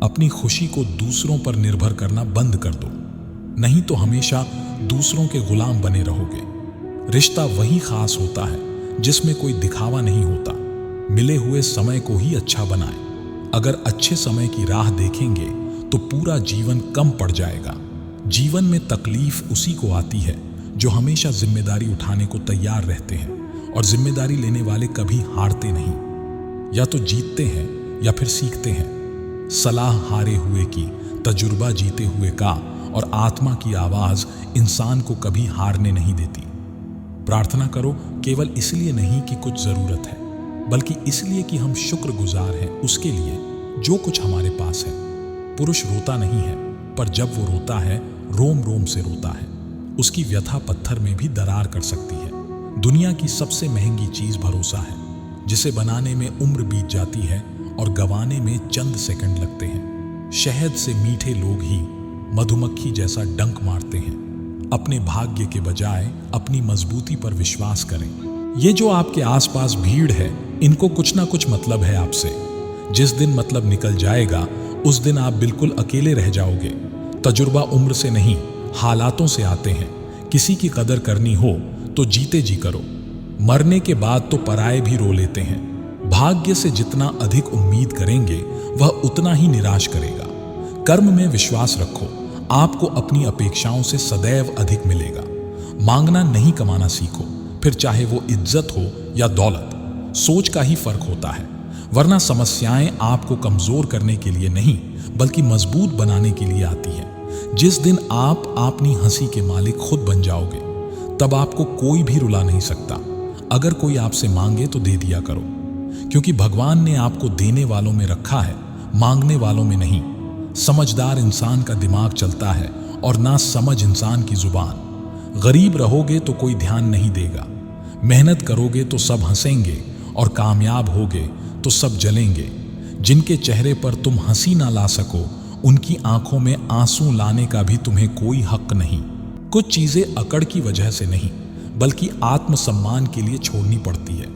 अपनी खुशी को दूसरों पर निर्भर करना बंद कर दो, नहीं तो हमेशा दूसरों के गुलाम बने रहोगे। रिश्ता वही खास होता है जिसमें कोई दिखावा नहीं होता। मिले हुए समय को ही अच्छा बनाएं। अगर अच्छे समय की राह देखेंगे तो पूरा जीवन कम पड़ जाएगा। जीवन में तकलीफ उसी को आती है जो हमेशा जिम्मेदारी उठाने को तैयार रहते हैं, और जिम्मेदारी लेने वाले कभी हारते नहीं। या तो जीतते हैं या फिर सीखते हैं। सलाह हारे हुए की, तजुर्बा जीते हुए का, और आत्मा की आवाज इंसान को कभी हारने नहीं देती। प्रार्थना करो केवल इसलिए नहीं कि कुछ जरूरत है, बल्कि इसलिए कि हम शुक्रगुजार हैं उसके लिए जो कुछ हमारे पास है। पुरुष रोता नहीं है, पर जब वो रोता है रोम रोम से रोता है। उसकी व्यथा पत्थर में भी दरार कर सकती है। दुनिया की सबसे महंगी चीज भरोसा है, जिसे बनाने में उम्र बीत जाती है और गंवाने में चंद सेकंड लगते हैं। शहद से मीठे लोग ही मधुमक्खी जैसा डंक मारते हैं। अपने भाग्य के बजाय अपनी मजबूती पर विश्वास करें। ये जो आपके आसपास भीड़ है, इनको कुछ ना कुछ मतलब है आपसे। जिस दिन मतलब निकल जाएगा उस दिन आप बिल्कुल अकेले रह जाओगे। तजुर्बा उम्र से नहीं, हालातों से आते हैं। किसी की कदर करनी हो तो जीते जी करो। मरने के बाद तो पराये भी रो लेते हैं। भाग्य से जितना अधिक उम्मीद करेंगे वह उतना ही निराश करेगा। कर्म में विश्वास रखो, आपको अपनी अपेक्षाओं से सदैव अधिक मिलेगा। मांगना नहीं कमाना सीखो, फिर चाहे वो इज्जत हो या दौलत। सोच का ही फर्क होता है, वरना समस्याएं आपको कमजोर करने के लिए नहीं बल्कि मजबूत बनाने के लिए आती है। जिस दिन आप अपनी हंसी के मालिक खुद बन जाओगे, तब आपको कोई भी रुला नहीं सकता। अगर कोई आपसे मांगे तो दे दिया करो, क्योंकि भगवान ने आपको देने वालों में रखा है, मांगने वालों में नहीं। समझदार इंसान का दिमाग चलता है और ना समझ इंसान की जुबान। गरीब रहोगे तो कोई ध्यान नहीं देगा, मेहनत करोगे तो सब हंसेंगे, और कामयाब होगे तो सब जलेंगे। जिनके चेहरे पर तुम हंसी ना ला सको, उनकी आंखों में आंसू लाने का भी तुम्हें कोई हक नहीं। कुछ चीजें अकड़ की वजह से नहीं, बल्कि आत्मसम्मान के लिए छोड़नी पड़ती है।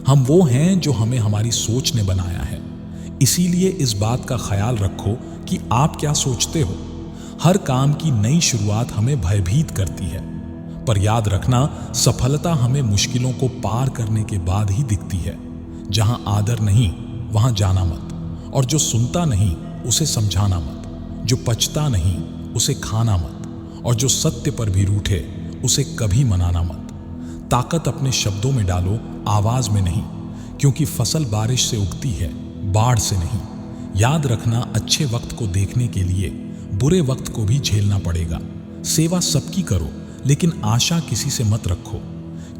हम वो हैं जो हमें हमारी सोच ने बनाया है। इसीलिए इस बात का ख्याल रखो कि आप क्या सोचते हो। हर काम की नई शुरुआत हमें भयभीत करती है, पर याद रखना, सफलता हमें मुश्किलों को पार करने के बाद ही दिखती है। जहां आदर नहीं वहां जाना मत, और जो सुनता नहीं उसे समझाना मत, जो पचता नहीं उसे खाना मत, और जो सत्य पर भी रूठे उसे कभी मनाना मत। ताकत अपने शब्दों में डालो, आवाज में नहीं, क्योंकि फसल बारिश से उगती है, बाढ़ से नहीं। याद रखना, अच्छे वक्त को देखने के लिए बुरे वक्त को भी झेलना पड़ेगा। सेवा सबकी करो, लेकिन आशा किसी से मत रखो,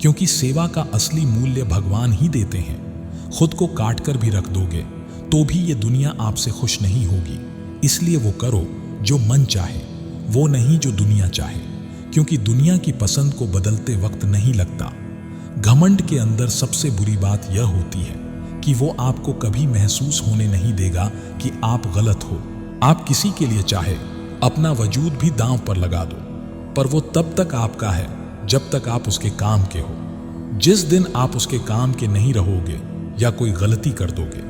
क्योंकि सेवा का असली मूल्य भगवान ही देते हैं। खुद को काट कर भी रख दोगे तो भी ये दुनिया आपसे खुश नहीं होगी। इसलिए वो करो जो मन चाहे, वो नहीं जो दुनिया चाहे, क्योंकि दुनिया की पसंद को बदलते वक्त नहीं लगता। घमंड के अंदर सबसे बुरी बात यह होती है कि वो आपको कभी महसूस होने नहीं देगा कि आप गलत हो। आप किसी के लिए चाहे अपना वजूद भी दांव पर लगा दो, पर वो तब तक आपका है जब तक आप उसके काम के हो। जिस दिन आप उसके काम के नहीं रहोगे या कोई गलती कर दोगे,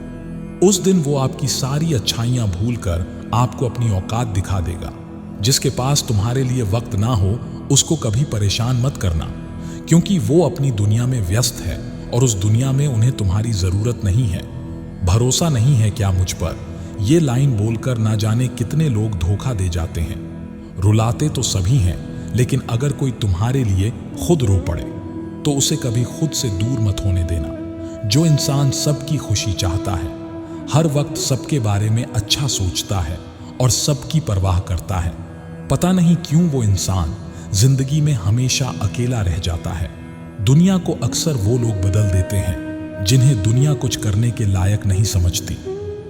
उस दिन वो आपकी सारी अच्छाइयां भूलकर आपको अपनी औकात दिखा देगा। जिसके पास तुम्हारे लिए वक्त ना हो उसको कभी परेशान मत करना, क्योंकि वो अपनी दुनिया में व्यस्त है और उस दुनिया में उन्हें तुम्हारी जरूरत नहीं है। भरोसा नहीं है क्या मुझ पर, ये लाइन बोलकर ना जाने कितने लोग धोखा दे जाते हैं। रुलाते तो सभी हैं, लेकिन अगर कोई तुम्हारे लिए खुद रो पड़े तो उसे कभी खुद से दूर मत होने देना। जो इंसान सबकी खुशी चाहता है, हर वक्त सबके बारे में अच्छा सोचता है और सबकी परवाह करता है, पता नहीं क्यों वो इंसान जिंदगी में हमेशा अकेला रह जाता है। दुनिया को अक्सर वो लोग बदल देते हैं जिन्हें दुनिया कुछ करने के लायक नहीं समझती।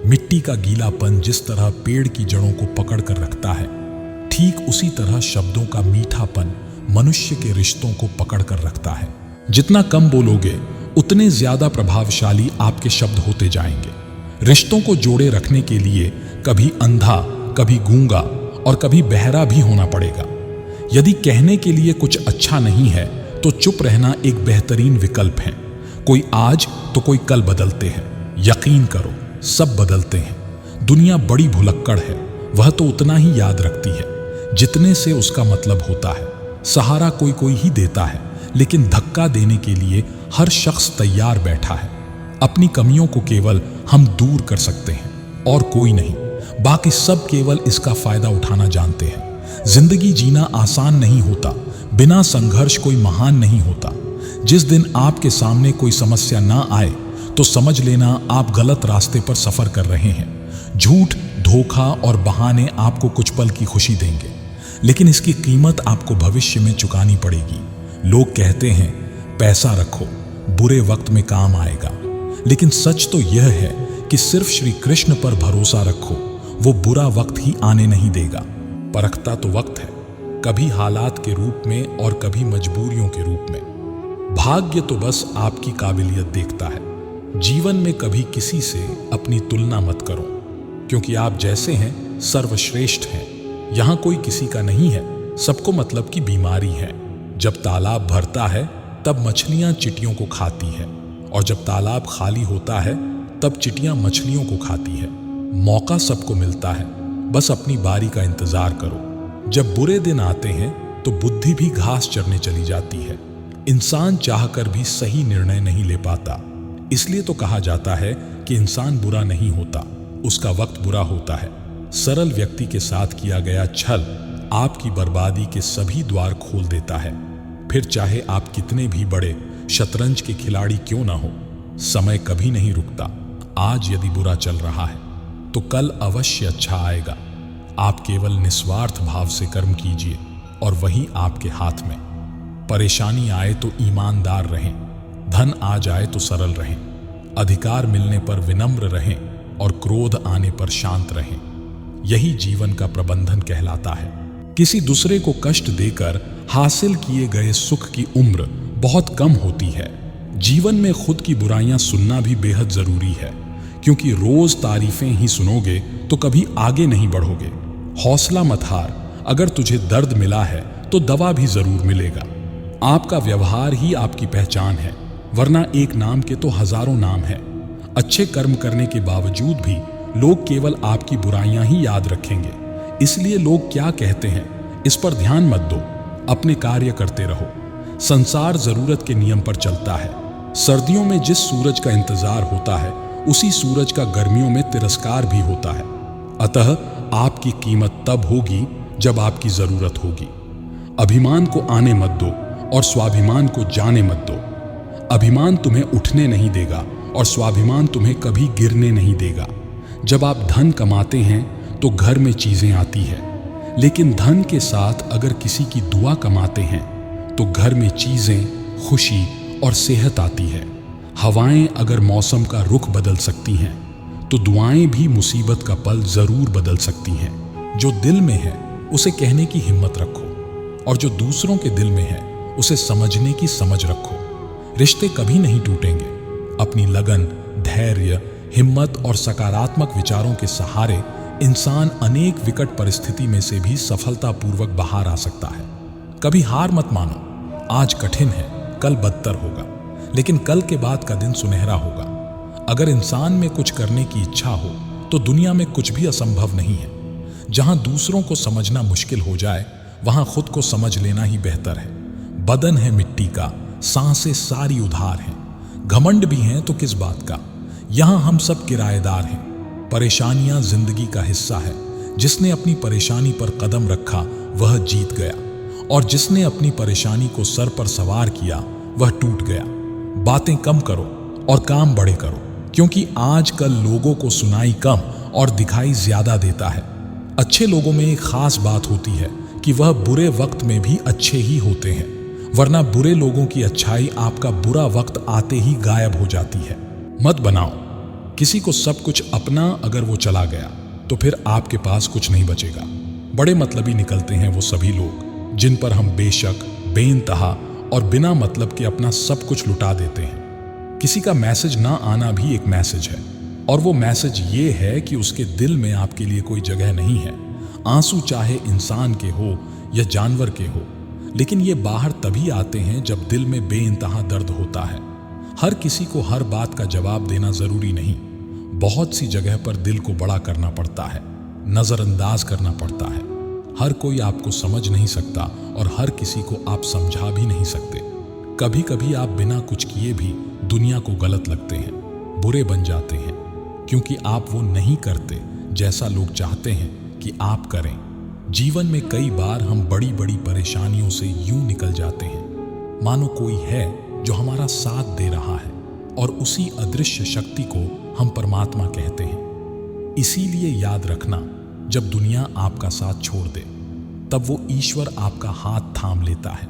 मिट्टी का गीलापन जिस तरह पेड़ की जड़ों को पकड़ कर रखता है, ठीक उसी तरह शब्दों का मीठापन मनुष्य के रिश्तों को पकड़ कर रखता है। जितना कम बोलोगे उतने ज्यादा प्रभावशाली आपके शब्द होते जाएंगे। रिश्तों को जोड़े रखने के लिए कभी अंधा, कभी गूंगा और कभी बहरा भी होना पड़ेगा। यदि कहने के लिए कुछ अच्छा नहीं है तो चुप रहना एक बेहतरीन विकल्प है। कोई आज तो कोई कल बदलते हैं। यकीन करो सब बदलते हैं। दुनिया बड़ी भुलक्कड़ है, वह तो उतना ही याद रखती है जितने से उसका मतलब होता है। सहारा कोई कोई ही देता है, लेकिन धक्का देने के लिए हर शख्स तैयार बैठा है। अपनी कमियों को केवल हम दूर कर सकते हैं और कोई नहीं। बाकी सब केवल इसका फायदा उठाना जानते हैं। जिंदगी जीना आसान नहीं होता, बिना संघर्ष कोई महान नहीं होता। जिस दिन आपके सामने कोई समस्या ना आए तो समझ लेना आप गलत रास्ते पर सफर कर रहे हैं। झूठ, धोखा और बहाने आपको कुछ पल की खुशी देंगे, लेकिन इसकी कीमत आपको भविष्य में चुकानी पड़ेगी। लोग कहते हैं पैसा रखो, बुरे वक्त में काम आएगा, लेकिन सच तो यह है कि सिर्फ श्री कृष्ण पर भरोसा रखो, वो बुरा वक्त ही आने नहीं देगा। परखता तो वक्त है, कभी हालात के रूप में और कभी मजबूरियों के रूप में। भाग्य तो बस आपकी काबिलियत देखता है। जीवन में कभी किसी से अपनी तुलना मत करो, क्योंकि आप जैसे हैं सर्वश्रेष्ठ हैं। यहां कोई किसी का नहीं है, सबको मतलब की बीमारी है। जब तालाब भरता है तब मछलियां चिटियों को खाती है, और जब तालाब खाली होता है तब चिटियां मछलियों को खाती है। मौका सबको मिलता है, बस अपनी बारी का इंतजार करो। जब बुरे दिन आते हैं तो बुद्धि भी घास चरने चली जाती है। इंसान चाहकर भी सही निर्णय नहीं ले पाता, इसलिए तो कहा जाता है कि इंसान बुरा नहीं होता, उसका वक्त बुरा होता है। सरल व्यक्ति के साथ किया गया छल आपकी बर्बादी के सभी द्वार खोल देता है। फिर चाहे आप कितने भी बड़े शतरंज के खिलाड़ी क्यों ना हो, समय कभी नहीं रुकता। आज यदि बुरा चल रहा है तो कल अवश्य अच्छा आएगा। आप केवल निस्वार्थ भाव से कर्म कीजिए और वही आपके हाथ में। परेशानी आए तो ईमानदार रहें, धन आ जाए तो सरल रहें, अधिकार मिलने पर विनम्र रहें और क्रोध आने पर शांत रहें। यही जीवन का प्रबंधन कहलाता है। किसी दूसरे को कष्ट देकर हासिल किए गए सुख की उम्र बहुत कम होती है। जीवन में खुद की बुराइयां सुनना भी बेहद जरूरी है, क्योंकि रोज तारीफें ही सुनोगे तो कभी आगे नहीं बढ़ोगे। हौसला मत हार, अगर तुझे दर्द मिला है तो दवा भी जरूर मिलेगा। आपका व्यवहार ही आपकी पहचान है, वरना एक नाम के तो हजारों नाम हैं। अच्छे कर्म करने के बावजूद भी लोग केवल आपकी बुराइयां ही याद रखेंगे। इसलिए लोग क्या कहते हैं इस पर ध्यान मत दो, अपने कार्य करते रहो। संसार जरूरत के नियम पर चलता है। सर्दियों में जिस सूरज का इंतजार होता है, उसी सूरज का गर्मियों में तिरस्कार भी होता है। अतः आपकी कीमत तब होगी जब आपकी जरूरत होगी। अभिमान को आने मत दो और स्वाभिमान को जाने मत दो। अभिमान तुम्हें उठने नहीं देगा और स्वाभिमान तुम्हें कभी गिरने नहीं देगा। जब आप धन कमाते हैं तो घर में चीजें आती है, लेकिन धन के साथ अगर किसी की दुआ कमाते हैं तो घर में चीजें, खुशी और सेहत आती है। हवाएं अगर मौसम का रुख बदल सकती हैं तो दुआएं भी मुसीबत का पल जरूर बदल सकती हैं। जो दिल में है उसे कहने की हिम्मत रखो, और जो दूसरों के दिल में है उसे समझने की समझ रखो। रिश्ते कभी नहीं टूटेंगे। अपनी लगन, धैर्य, हिम्मत और सकारात्मक विचारों के सहारे इंसान अनेक विकट परिस्थिति में से भी सफलतापूर्वक बाहर आ सकता है। कभी हार मत मानो। आज कठिन है, कल बदतर होगा, लेकिन कल के बाद का दिन सुनहरा होगा। अगर इंसान में कुछ करने की इच्छा हो तो दुनिया में कुछ भी असंभव नहीं है। जहां दूसरों को समझना मुश्किल हो जाए, वहां खुद को समझ लेना ही बेहतर है। बदन है मिट्टी का, सांसें सारी उधार हैं। घमंड भी हैं तो किस बात का, यहां हम सब किराएदार हैं। परेशानियां जिंदगी का हिस्सा है। जिसने अपनी परेशानी पर कदम रखा वह जीत गया, और जिसने अपनी परेशानी को सर पर सवार किया वह टूट गया। बातें कम करो और काम बड़े करो, क्योंकि आजकल लोगों को सुनाई कम और दिखाई ज्यादा देता है। अच्छे लोगों में एक खास बात होती है कि वह बुरे वक्त में भी अच्छे ही होते हैं, वरना बुरे लोगों की अच्छाई आपका बुरा वक्त आते ही गायब हो जाती है। मत बनाओ किसी को सब कुछ अपना, अगर वो चला गया तो फिर आपके पास कुछ नहीं बचेगा। बड़े मतलबी निकलते हैं वो सभी लोग जिन पर हम बेशक, बेइंतहा और बिना मतलब के अपना सब कुछ लुटा देते हैं। किसी का मैसेज ना आना भी एक मैसेज है, और वो मैसेज ये है कि उसके दिल में आपके लिए कोई जगह नहीं है। आंसू चाहे इंसान के हो या जानवर के हो, लेकिन ये बाहर तभी आते हैं जब दिल में बेइंतहा दर्द होता है। हर किसी को हर बात का जवाब देना जरूरी नहीं। बहुत सी जगह पर दिल को बड़ा करना पड़ता है, नजरअंदाज करना पड़ता है। हर कोई आपको समझ नहीं सकता और हर किसी को आप समझा भी नहीं सकते। कभी कभी आप बिना कुछ किए भी दुनिया को गलत लगते हैं, बुरे बन जाते हैं, क्योंकि आप वो नहीं करते जैसा लोग चाहते हैं कि आप करें। जीवन में कई बार हम बड़ी बड़ी परेशानियों से यूं निकल जाते हैं मानो कोई है जो हमारा साथ दे रहा है, और उसी अदृश्य शक्ति को हम परमात्मा कहते हैं। इसीलिए याद रखना, जब दुनिया आपका साथ छोड़ दे तब वो ईश्वर आपका हाथ थाम लेता है।